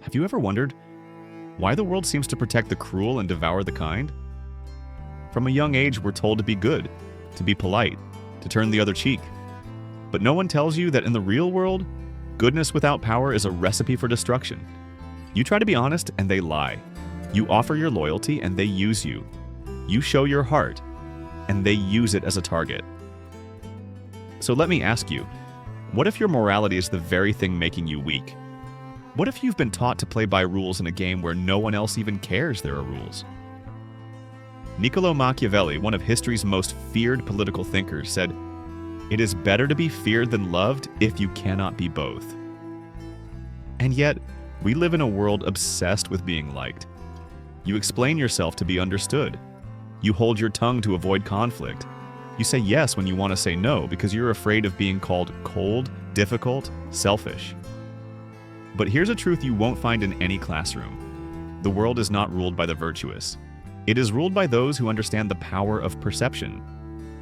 Have you ever wondered why the world seems to protect the cruel and devour the kind? From a young age, we're told to be good, to be polite, to turn the other cheek. But no one tells you that in the real world, goodness without power is a recipe for destruction. You try to be honest, and they lie. You offer your loyalty, and they use you. You show your heart, and they use it as a target. So let me ask you, what if your morality is the very thing making you weak? What if you've been taught to play by rules in a game where no one else even cares there are rules? Niccolo Machiavelli, one of history's most feared political thinkers, said, "It is better to be feared than loved if you cannot be both." And yet, we live in a world obsessed with being liked. You explain yourself to be understood. You hold your tongue to avoid conflict. You say yes when you want to say no because you're afraid of being called cold, difficult, selfish. But here's a truth you won't find in any classroom. The world is not ruled by the virtuous. It is ruled by those who understand the power of perception.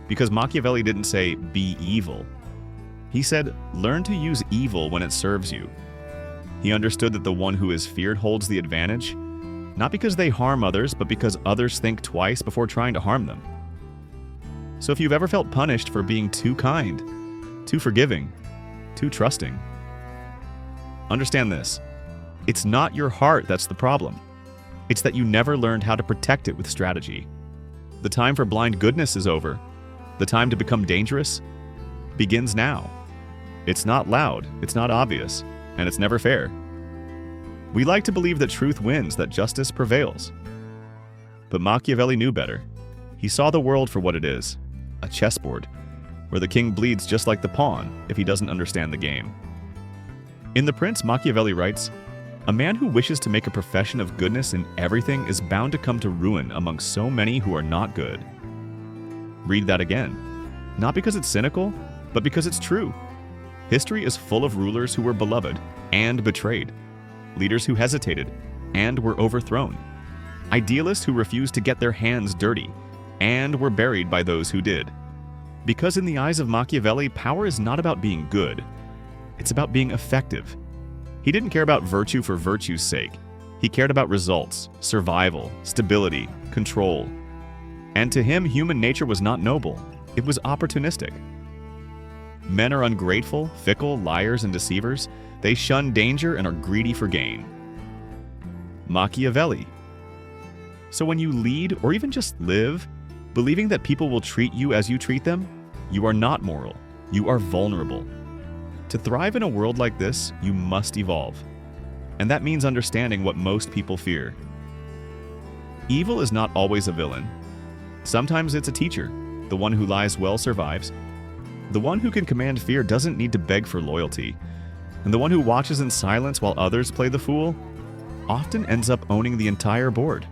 Because Machiavelli didn't say, be evil. He said, learn to use evil when it serves you. He understood that the one who is feared holds the advantage, not because they harm others, but because others think twice before trying to harm them. So if you've ever felt punished for being too kind, too forgiving, too trusting, understand this. It's not your heart that's the problem. It's that you never learned how to protect it with strategy. The time for blind goodness is over. The time to become dangerous begins now. It's not loud, it's not obvious, and it's never fair. We like to believe that truth wins, that justice prevails. But Machiavelli knew better. He saw the world for what it is, a chessboard, where the king bleeds just like the pawn if he doesn't understand the game. In The Prince, Machiavelli writes, "A man who wishes to make a profession of goodness in everything is bound to come to ruin among so many who are not good." Read that again. Not because it's cynical, but because it's true. History is full of rulers who were beloved and betrayed, leaders who hesitated and were overthrown, idealists who refused to get their hands dirty and were buried by those who did. Because in the eyes of Machiavelli, power is not about being good. It's about being effective. He didn't care about virtue for virtue's sake. He cared about results, survival, stability, control. And to him, human nature was not noble. It was opportunistic. Men are ungrateful, fickle, liars, and deceivers. They shun danger and are greedy for gain. Machiavelli. So when you lead, or even just live, believing that people will treat you as you treat them, you are not moral. You are vulnerable. To thrive in a world like this, you must evolve. And that means understanding what most people fear. Evil is not always a villain. Sometimes it's a teacher. The one who lies well survives. The one who can command fear doesn't need to beg for loyalty. And the one who watches in silence while others play the fool often ends up owning the entire board.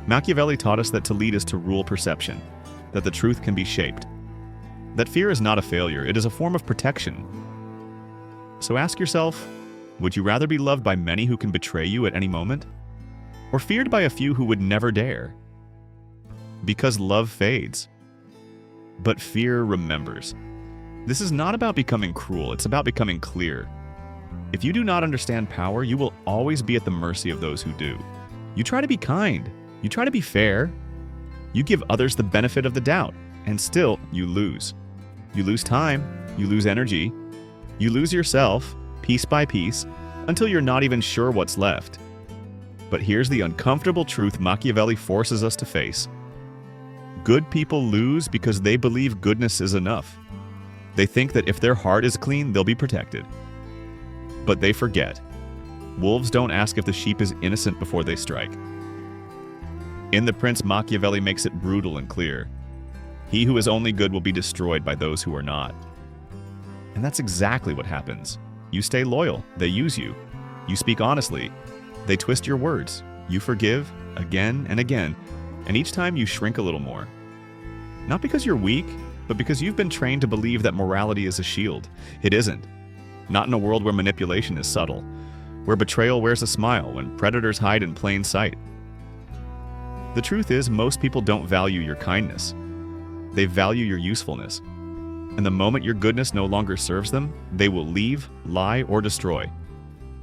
Machiavelli taught us that to lead is to rule perception, that the truth can be shaped, that fear is not a failure, it is a form of protection. So ask yourself, would you rather be loved by many who can betray you at any moment, or feared by a few who would never dare? Because love fades, but fear remembers. This is not about becoming cruel, it's about becoming clear. If you do not understand power, you will always be at the mercy of those who do. You try to be kind, you try to be fair, you give others the benefit of the doubt, and still you lose. You lose time, you lose energy, you lose yourself, piece by piece, until you're not even sure what's left. But here's the uncomfortable truth Machiavelli forces us to face. Good people lose because they believe goodness is enough. They think that if their heart is clean, they'll be protected. But they forget. Wolves don't ask if the sheep is innocent before they strike. In The Prince, Machiavelli makes it brutal and clear. He who is only good will be destroyed by those who are not. And that's exactly what happens. You stay loyal, they use you. You speak honestly, they twist your words. You forgive again and again, and each time you shrink a little more. Not because you're weak, but because you've been trained to believe that morality is a shield. It isn't. Not in a world where manipulation is subtle, where betrayal wears a smile, when predators hide in plain sight. The truth is, most people don't value your kindness. They value your usefulness. And the moment your goodness no longer serves them, they will leave, lie, or destroy.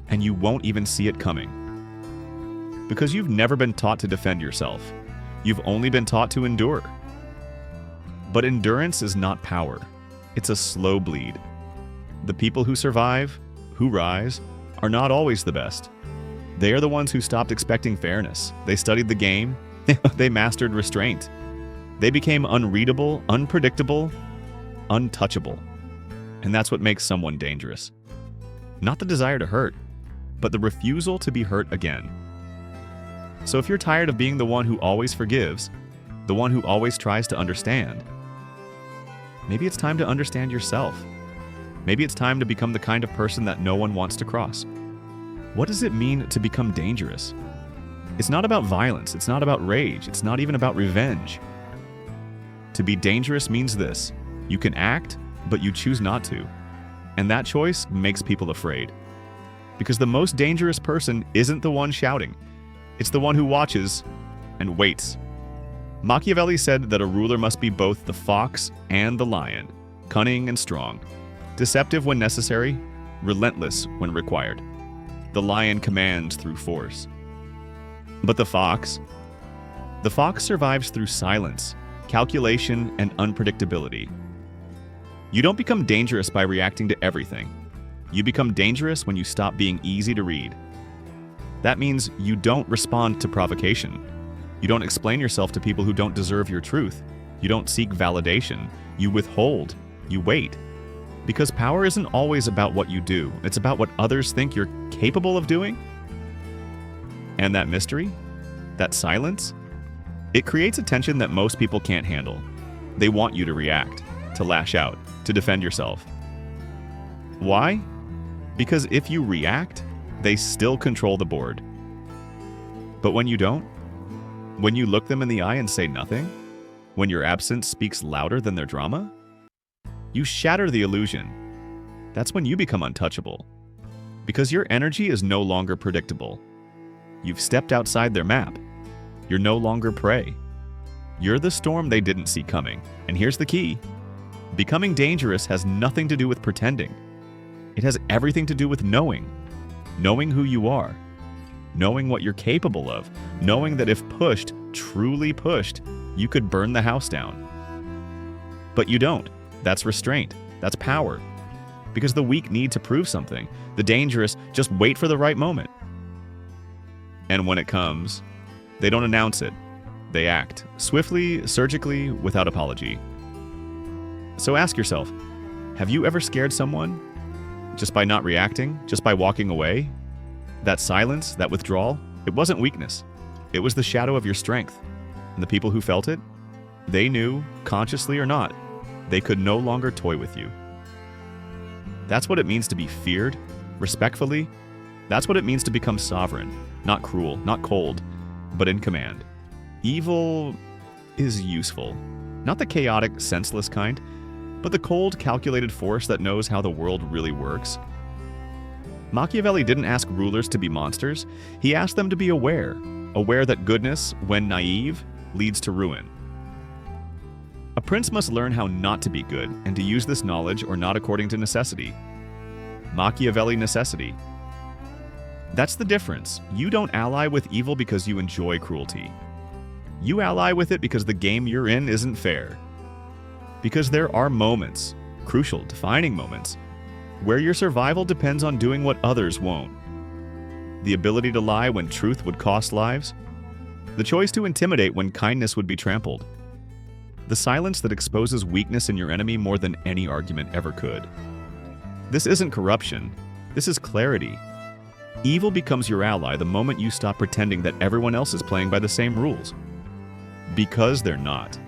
and you won't even see it coming. Because you've never been taught to defend yourself. You've only been taught to endure. But endurance is not power. It's a slow bleed. The people who survive, who rise, are not always the best. They are the ones who stopped expecting fairness. They studied the game. They mastered restraint. They became unreadable, unpredictable, untouchable. And that's what makes someone dangerous. Not the desire to hurt, but the refusal to be hurt again. So if you're tired of being the one who always forgives, the one who always tries to understand, maybe it's time to understand yourself. Maybe it's time to become the kind of person that no one wants to cross. What does it mean to become dangerous? It's not about violence. It's not about rage. It's not even about revenge. To be dangerous means this: you can act, but you choose not to. And that choice makes people afraid. Because the most dangerous person isn't the one shouting. It's the one who watches and waits. Machiavelli said that a ruler must be both the fox and the lion, cunning and strong, deceptive when necessary, relentless when required. The lion commands through force. But the fox survives through silence, calculation, and unpredictability. You don't become dangerous by reacting to everything. You become dangerous when you stop being easy to read. That means you don't respond to provocation. You don't explain yourself to people who don't deserve your truth. You don't seek validation. You withhold. You wait. Because power isn't always about what you do. It's about what others think you're capable of doing. And that mystery, that silence, it creates a tension that most people can't handle. They want you to react, to lash out, to defend yourself. Why? Because if you react, they still control the board. But when you don't, when you look them in the eye and say nothing, when your absence speaks louder than their drama, you shatter the illusion. That's when you become untouchable. Because your energy is no longer predictable. You've stepped outside their map. You're no longer prey. You're the storm they didn't see coming. And here's the key. Becoming dangerous has nothing to do with pretending. It has everything to do with knowing. Knowing who you are. Knowing what you're capable of. Knowing that if pushed, truly pushed, you could burn the house down. But you don't. That's restraint. That's power. Because the weak need to prove something. The dangerous just wait for the right moment. And when it comes, they don't announce it. They act. Swiftly, surgically, without apology. So ask yourself, have you ever scared someone? Just by not reacting? Just by walking away? That silence, that withdrawal, it wasn't weakness. It was the shadow of your strength. And the people who felt it, they knew, consciously or not, they could no longer toy with you. That's what it means to be feared, respectfully. That's what it means to become sovereign, not cruel, not cold, but in command. Evil is useful. Not the chaotic, senseless kind, but the cold, calculated force that knows how the world really works. Machiavelli didn't ask rulers to be monsters. He asked them to be aware that goodness, when naive, leads to ruin. A prince must learn how not to be good and to use this knowledge or not according to necessity. Machiavelli necessity. That's the difference. You don't ally with evil because you enjoy cruelty. You ally with it because the game you're in isn't fair. Because there are moments, crucial, defining moments, where your survival depends on doing what others won't. The ability to lie when truth would cost lives. The choice to intimidate when kindness would be trampled. The silence that exposes weakness in your enemy more than any argument ever could. This isn't corruption. This is clarity. Evil becomes your ally the moment you stop pretending that everyone else is playing by the same rules. Because they're not.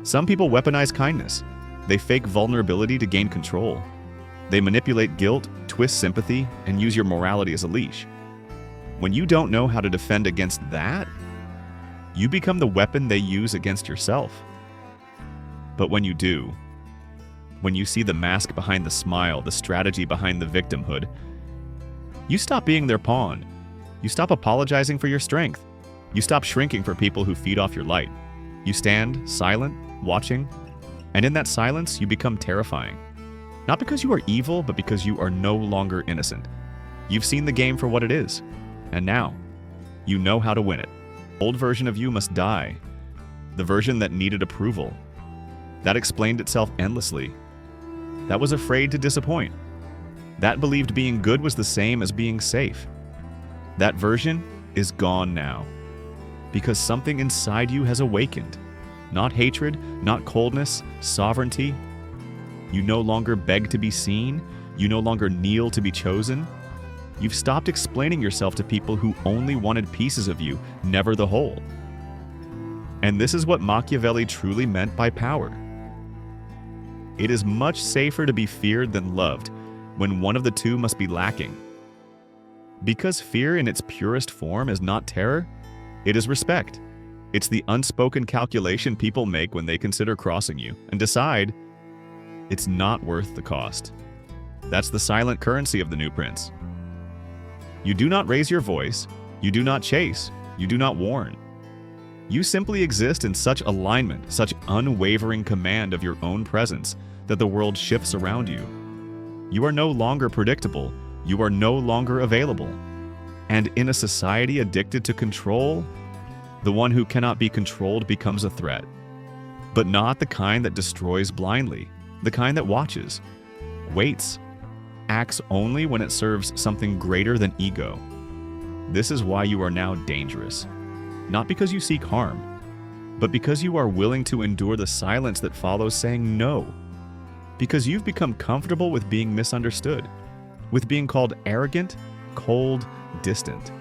Some people weaponize kindness. They fake vulnerability to gain control. They manipulate guilt, twist sympathy, and use your morality as a leash. When you don't know how to defend against that, you become the weapon they use against yourself. But when you do, when you see the mask behind the smile, the strategy behind the victimhood, you stop being their pawn. You stop apologizing for your strength. You stop shrinking for people who feed off your light. You stand, silent, watching, and in that silence, you become terrifying. Not because you are evil, but because you are no longer innocent. You've seen the game for what it is, and now you know how to win it. Old version of you must die, the version that needed approval, that explained itself endlessly, that was afraid to disappoint, that believed being good was the same as being safe. That version is gone now, because something inside you has awakened. Not hatred, not coldness, sovereignty. You no longer beg to be seen. You no longer kneel to be chosen. You've stopped explaining yourself to people who only wanted pieces of you, never the whole. And this is what Machiavelli truly meant by power. It is much safer to be feared than loved, when one of the two must be lacking. Because fear in its purest form is not terror, it is respect. It's the unspoken calculation people make when they consider crossing you and decide it's not worth the cost. That's the silent currency of the new prince. You do not raise your voice, you do not chase, you do not warn. You simply exist in such alignment, such unwavering command of your own presence that the world shifts around you. You are no longer predictable, you are no longer available. And in a society addicted to control, the one who cannot be controlled becomes a threat. But not the kind that destroys blindly, the kind that watches, waits, acts only when it serves something greater than ego. This is why you are now dangerous. Not because you seek harm, but because you are willing to endure the silence that follows saying no. Because you've become comfortable with being misunderstood, with being called arrogant, cold, distant.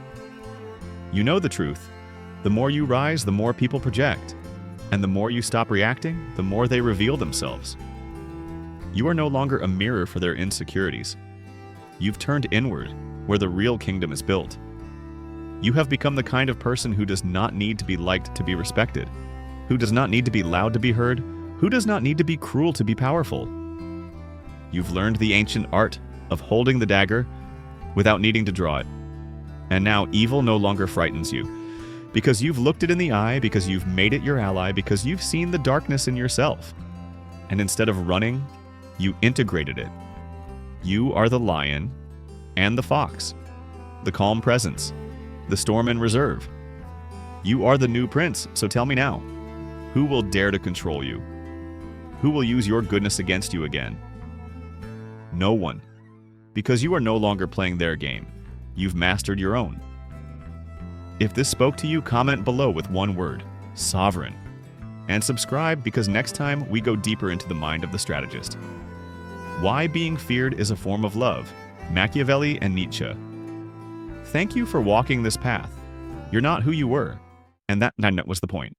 You know the truth. The more you rise, the more people project. And the more you stop reacting, the more they reveal themselves. You are no longer a mirror for their insecurities. You've turned inward, where the real kingdom is built. You have become the kind of person who does not need to be liked to be respected, who does not need to be loud to be heard, who does not need to be cruel to be powerful. You've learned the ancient art of holding the dagger without needing to draw it. And now evil no longer frightens you, because you've looked it in the eye, because you've made it your ally, because you've seen the darkness in yourself. And instead of running, you integrated it. You are the lion and the fox, the calm presence, the storm in reserve. You are the new prince, so tell me now, who will dare to control you? Who will use your goodness against you again? No one, because you are no longer playing their game. You've mastered your own. If this spoke to you, comment below with one word, sovereign. And subscribe, because next time we go deeper into the mind of the strategist. Why being feared is a form of love, Machiavelli and Nietzsche. Thank you for walking this path. You're not who you were, and that was the point.